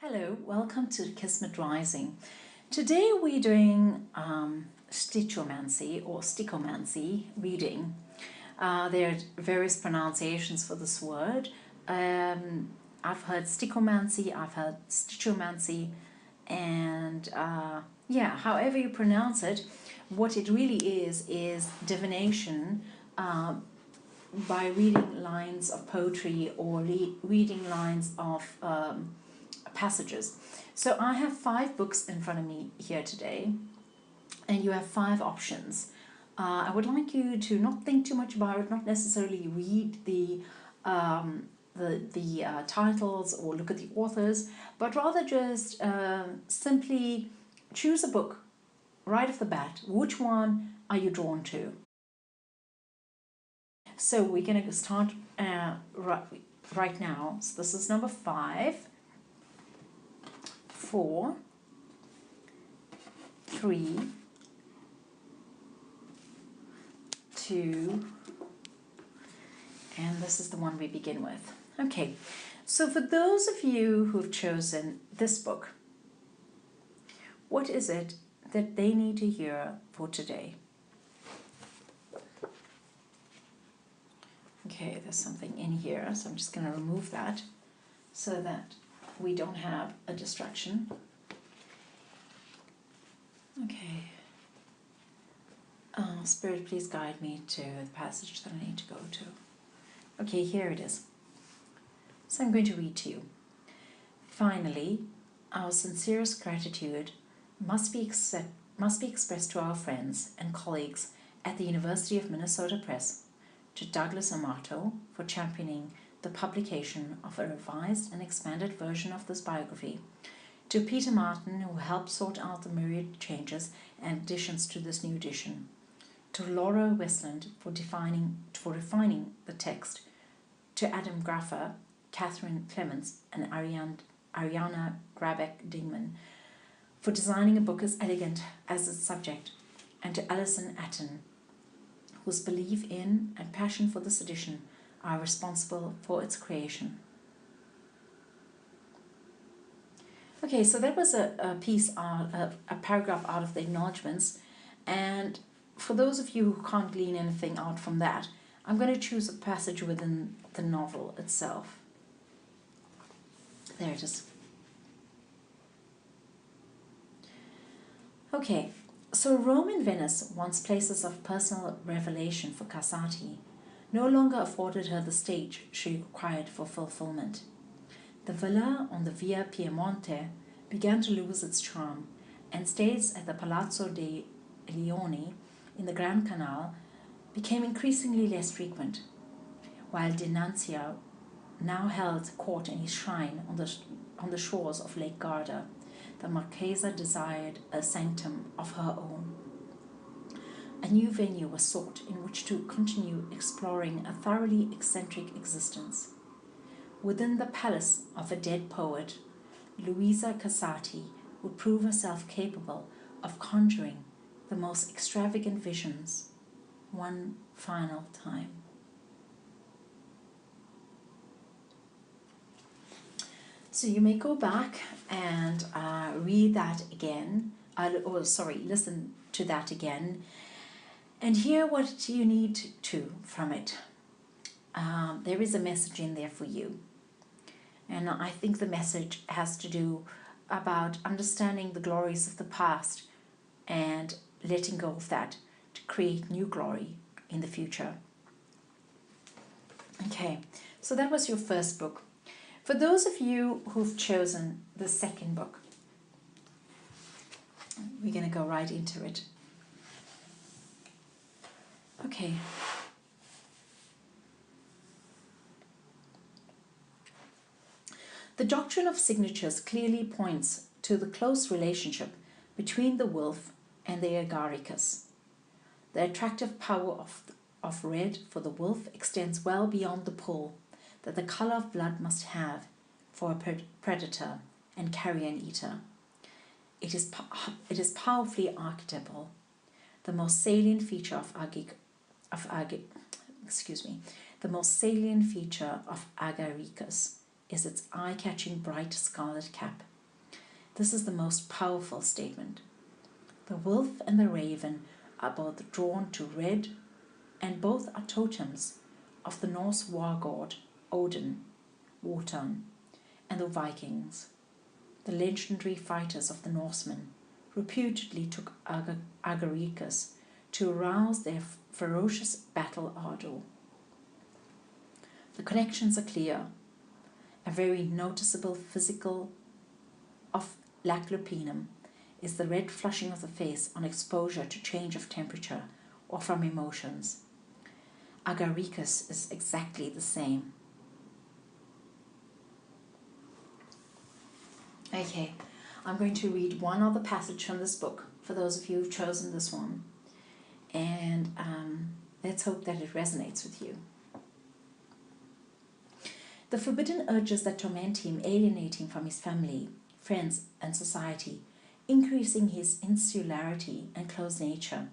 Hello, welcome to Kismet Rising. Today we're doing Stichomancy or Stichomancy reading. There are various pronunciations for this word. I've heard Stichomancy, I've heard Stichomancy, and however you pronounce it, what it really is divination by reading lines of poetry or reading lines of passages. So I have 5 books in front of me here today, and you have 5 options. I would like you to not think too much about it, not necessarily read the titles or look at the authors, but rather just simply choose a book right off the bat. Which one are you drawn to? So we're going to start right now. So this is number 5. 4, 3, 2, and this is the one we begin with. Okay, so for those of you who've chosen this book, what is it that they need to hear for today? Okay, there's something in here, so I'm just going to remove that so that we don't have a distraction. Okay. Spirit, please guide me to the passage that I need to go to. Okay, here it is. So I'm going to read to you. Finally, our sincerest gratitude must be expressed to our friends and colleagues at the University of Minnesota Press, to Douglas Amato for championing the publication of a revised and expanded version of this biography, to Peter Martin, who helped sort out the myriad changes and additions to this new edition, to Laura Westland for refining the text, to Adam Graffer, Catherine Clements, and Ariana Grabeck-Dingman for designing a book as elegant as its subject, and to Alison Atten, whose belief in and passion for this edition are responsible for its creation. Okay, so that was a paragraph out of the acknowledgements, and for those of you who can't glean anything out from that, I'm going to choose a passage within the novel itself. There it is. Okay, so Rome and Venice, once places of personal revelation for Casati, no longer afforded her the stage she required for fulfillment. The villa on the Via Piemonte began to lose its charm, and stays at the Palazzo dei Leoni in the Grand Canal became increasingly less frequent, while Denunzio now held court in his shrine on the shores of Lake Garda. The Marchesa desired a sanctum of her own. A new venue was sought in which to continue exploring a thoroughly eccentric existence. Within the palace of a dead poet, Luisa Casati would prove herself capable of conjuring the most extravagant visions one final time. So you may go back and read that again, listen to that again, and hear what you need to from it. There is a message in there for you. And I think the message has to do about understanding the glories of the past and letting go of that to create new glory in the future. Okay, so that was your first book. For those of you who've chosen the second book, we're going to go right into it. Okay. The doctrine of signatures clearly points to the close relationship between the wolf and the agaricus. The attractive power of red for the wolf extends well beyond the pull that the color of blood must have for a predator and carrion eater. It is powerfully archetypal. The most salient feature of agaricus is its eye-catching bright scarlet cap. This is the most powerful statement. The wolf and the raven are both drawn to red, and both are totems of the Norse war god Odin, Wotan, and the Vikings, the legendary fighters of the Norsemen, reputedly took Agaricus to arouse their ferocious battle ardor. The connections are clear. A very noticeable physical of laclopinum is the red flushing of the face on exposure to change of temperature or from emotions. Agaricus is exactly the same. Okay, I'm going to read one other passage from this book for those of you who've chosen this one, and let's hope that it resonates with you. The forbidden urges that torment him alienate him from his family, friends, and society, increasing his insularity and closed nature.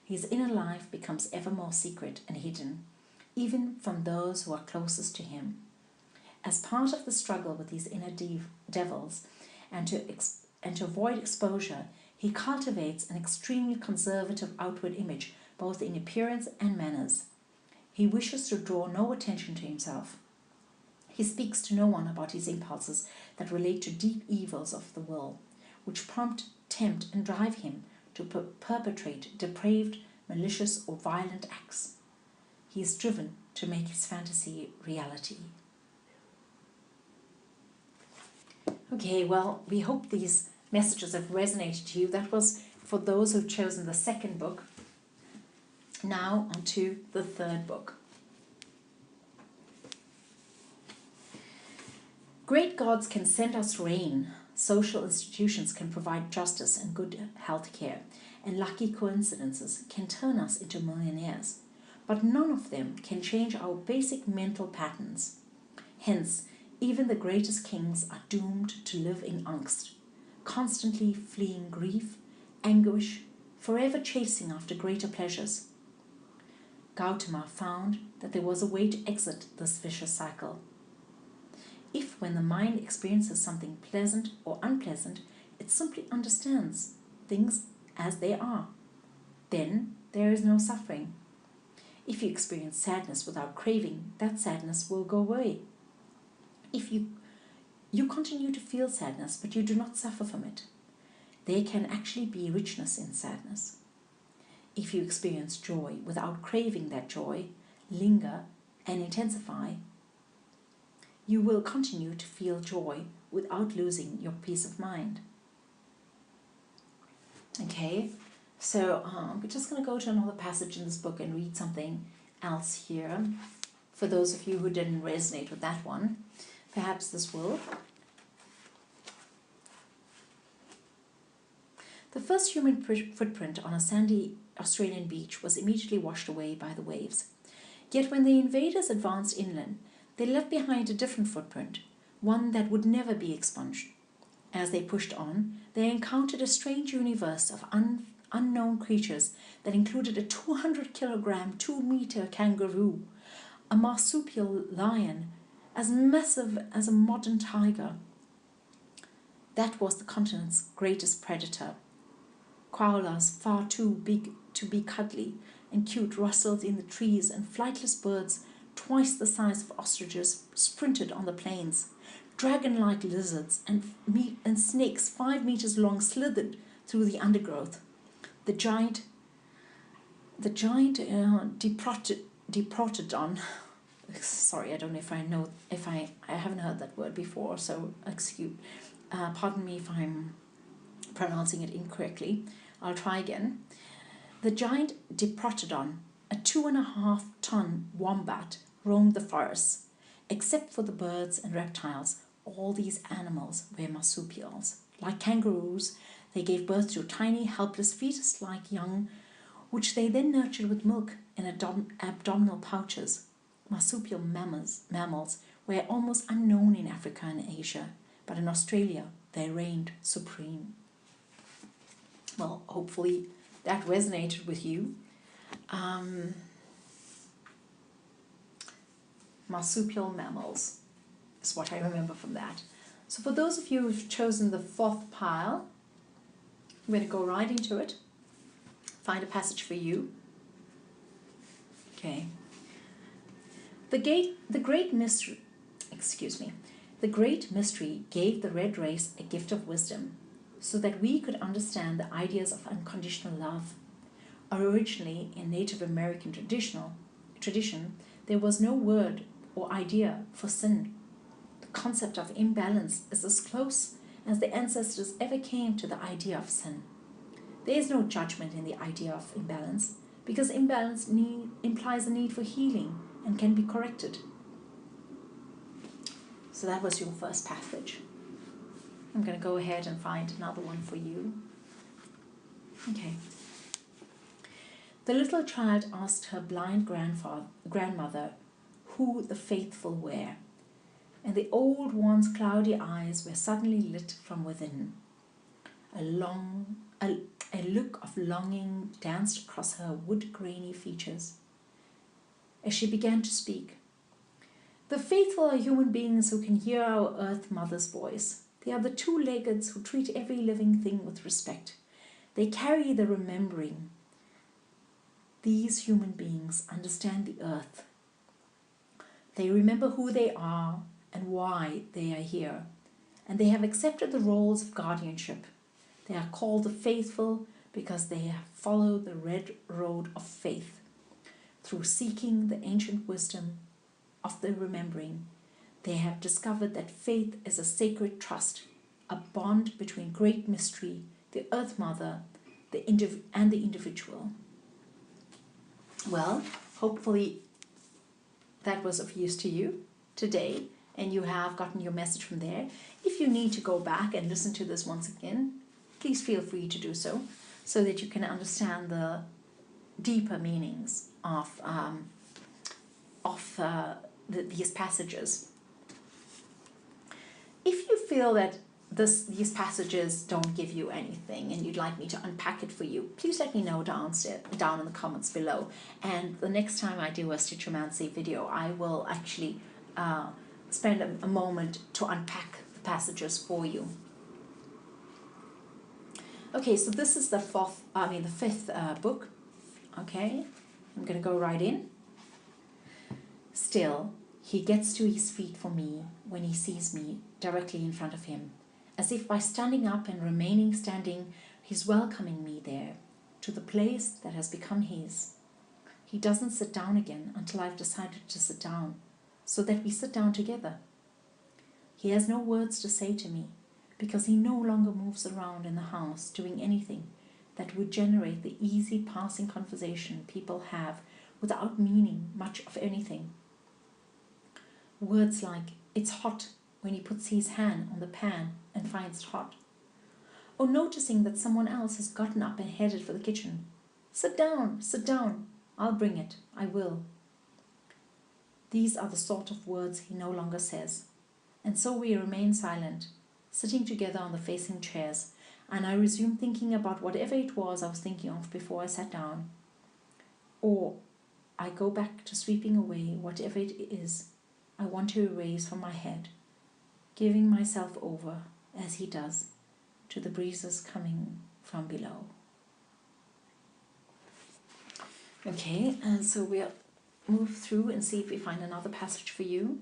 His inner life becomes ever more secret and hidden, even from those who are closest to him. As part of the struggle with these inner devils, and to avoid exposure, he cultivates an extremely conservative outward image, both in appearance and manners. He wishes to draw no attention to himself. He speaks to no one about his impulses that relate to deep evils of the will, which prompt, tempt, and drive him to perpetrate depraved, malicious, or violent acts. He is driven to make his fantasy reality. Okay, well, we hope these messages have resonated to you. That was for those who've chosen the second book. Now on to the third book. Great gods can send us rain, social institutions can provide justice and good health care, and lucky coincidences can turn us into millionaires. But none of them can change our basic mental patterns. Hence, even the greatest kings are doomed to live in angst, constantly fleeing grief, anguish, forever chasing after greater pleasures. Gautama found that there was a way to exit this vicious cycle. If, when the mind experiences something pleasant or unpleasant, it simply understands things as they are, then there is no suffering. If you experience sadness without craving, that sadness will go away. If you continue to feel sadness, but you do not suffer from it, there can actually be richness in sadness. If you experience joy without craving that joy, linger and intensify, you will continue to feel joy without losing your peace of mind. Okay, so we're just going to go to another passage in this book and read something else here. For those of you who didn't resonate with that one, perhaps this will. The first human footprint on a sandy Australian beach was immediately washed away by the waves. Yet when the invaders advanced inland, they left behind a different footprint, one that would never be expunged. As they pushed on, they encountered a strange universe of unknown creatures that included a 200-kilogram, 2-meter kangaroo, a marsupial lion as massive as a modern tiger. That was the continent's greatest predator. Koalas far too big to be cuddly and cute rustled in the trees, and flightless birds twice the size of ostriches sprinted on the plains. Dragon-like lizards and snakes 5 meters long slithered through the undergrowth. The giant Diprotodon. Sorry, I don't know if I haven't heard that word before, so pardon me if I'm pronouncing it incorrectly. I'll try again. The giant Diprotodon, a 2.5-ton wombat, roamed the forests. Except for the birds and reptiles, all these animals were marsupials. Like kangaroos, they gave birth to tiny, helpless, fetus-like young, which they then nurtured with milk in abdominal pouches. Marsupial mammals were almost unknown in Africa and Asia, but in Australia they reigned supreme. Well, hopefully that resonated with you. Marsupial mammals. is what I remember from that. So for those of you who've chosen the fourth pile, I'm going to go right into it. Find a passage for you. Okay. The great mystery gave the red race a gift of wisdom, so that we could understand the ideas of unconditional love. Originally, in Native American tradition, there was no word or idea for sin. The concept of imbalance is as close as the ancestors ever came to the idea of sin. There is no judgment in the idea of imbalance, because imbalance implies a need for healing and can be corrected. So that was your first passage. I'm going to go ahead and find another one for you. Okay. The little child asked her blind grandmother who the faithful were, and the old one's cloudy eyes were suddenly lit from within. A look of longing danced across her wood-grainy features as she began to speak. The faithful are human beings who can hear our Earth Mother's voice. They are the two-leggeds who treat every living thing with respect. They carry the remembering. These human beings understand the Earth. They remember who they are and why they are here, and they have accepted the roles of guardianship. They are called the faithful because they have followed the red road of faith. Through seeking the ancient wisdom of the remembering, they have discovered that faith is a sacred trust, a bond between great mystery, the Earth Mother, and the individual. Well, hopefully that was of use to you today, and you have gotten your message from there. If you need to go back and listen to this once again, please feel free to do so that you can understand the deeper meanings of these passages. If you feel that these passages don't give you anything and you'd like me to unpack it for you, please let me know down in the comments below. And the next time I do a Stichomancy video, I will actually spend a moment to unpack the passages for you. Okay, so this is the fifth book. Okay, I'm going to go right in. Still, he gets to his feet for me when he sees me directly in front of him, as if by standing up and remaining standing, he's welcoming me there, to the place that has become his. He doesn't sit down again until I've decided to sit down, so that we sit down together. He has no words to say to me, because he no longer moves around in the house doing anything that would generate the easy passing conversation people have without meaning much of anything. Words like, "It's hot," when he puts his hand on the pan and finds it hot. Or noticing that someone else has gotten up and headed for the kitchen. Sit down, I'll bring it, I will." These are the sort of words he no longer says. And so we remain silent, sitting together on the facing chairs, and I resume thinking about whatever it was I was thinking of before I sat down. Or I go back to sweeping away whatever it is I want to erase from my head, giving myself over, as he does, to the breezes coming from below. Okay, and so we'll move through and see if we find another passage for you.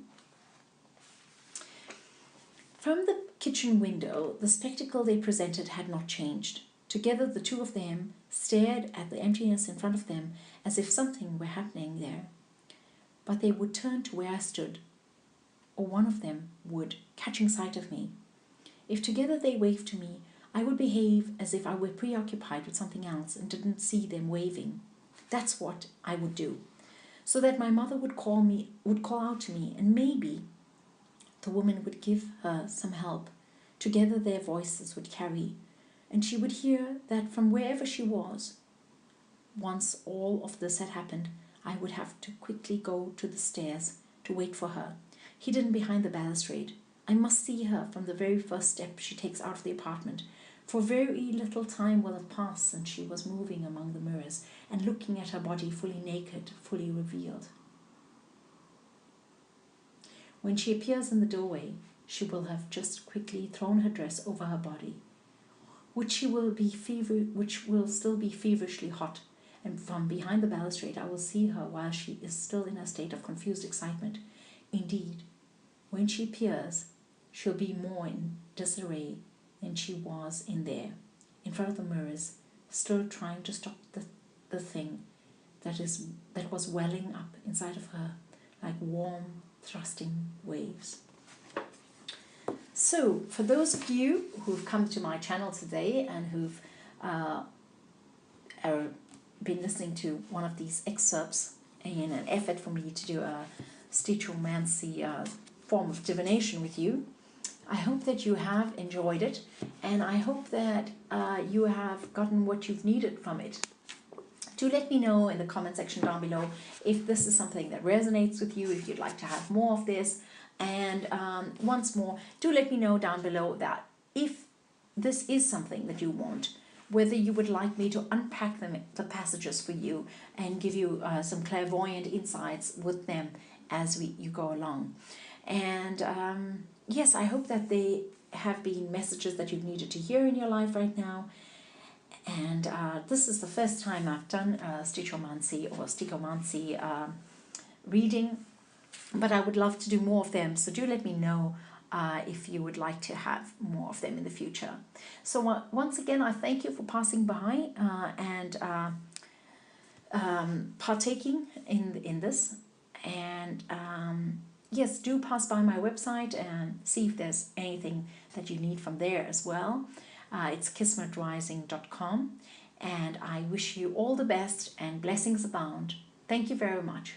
From the kitchen window, the spectacle they presented had not changed. Together the two of them stared at the emptiness in front of them as if something were happening there. But they would turn to where I stood, or one of them would, catching sight of me. If together they waved to me, I would behave as if I were preoccupied with something else and didn't see them waving. That's what I would do, so that my mother would call out to me, and maybe the woman would give her some help. Together their voices would carry, and she would hear that from wherever she was. Once all of this had happened, I would have to quickly go to the stairs to wait for her, hidden behind the balustrade. I must see her from the very first step she takes out of the apartment, for very little time will have passed since she was moving among the mirrors and looking at her body fully naked, fully revealed. When she appears in the doorway, she will have just quickly thrown her dress over her body, which will still be feverishly hot, and from behind the balustrade I will see her while she is still in a state of confused excitement. Indeed, when she appears, she'll be more in disarray than she was in there, in front of the mirrors, still trying to stop the thing that was welling up inside of her like warm, thrusting waves. So, for those of you who've come to my channel today and who've been listening to one of these excerpts in an effort for me to do a Stichomancy form of divination with you, I hope that you have enjoyed it, and I hope that you have gotten what you've needed from it. Do let me know in the comment section down below if this is something that resonates with you, if you'd like to have more of this. And once more, do let me know down below that if this is something that you want, whether you would like me to unpack the passages for you and give you some clairvoyant insights with them as you go along. And yes, I hope that they have been messages that you've needed to hear in your life right now. And this is the first time I've done a Stichomancy or Stichomancy reading, but I would love to do more of them. So do let me know if you would like to have more of them in the future. So once again, I thank you for passing by and partaking in this. And yes, do pass by my website and see if there's anything that you need from there as well. It's kismetrising.com, and I wish you all the best and blessings abound. Thank you very much.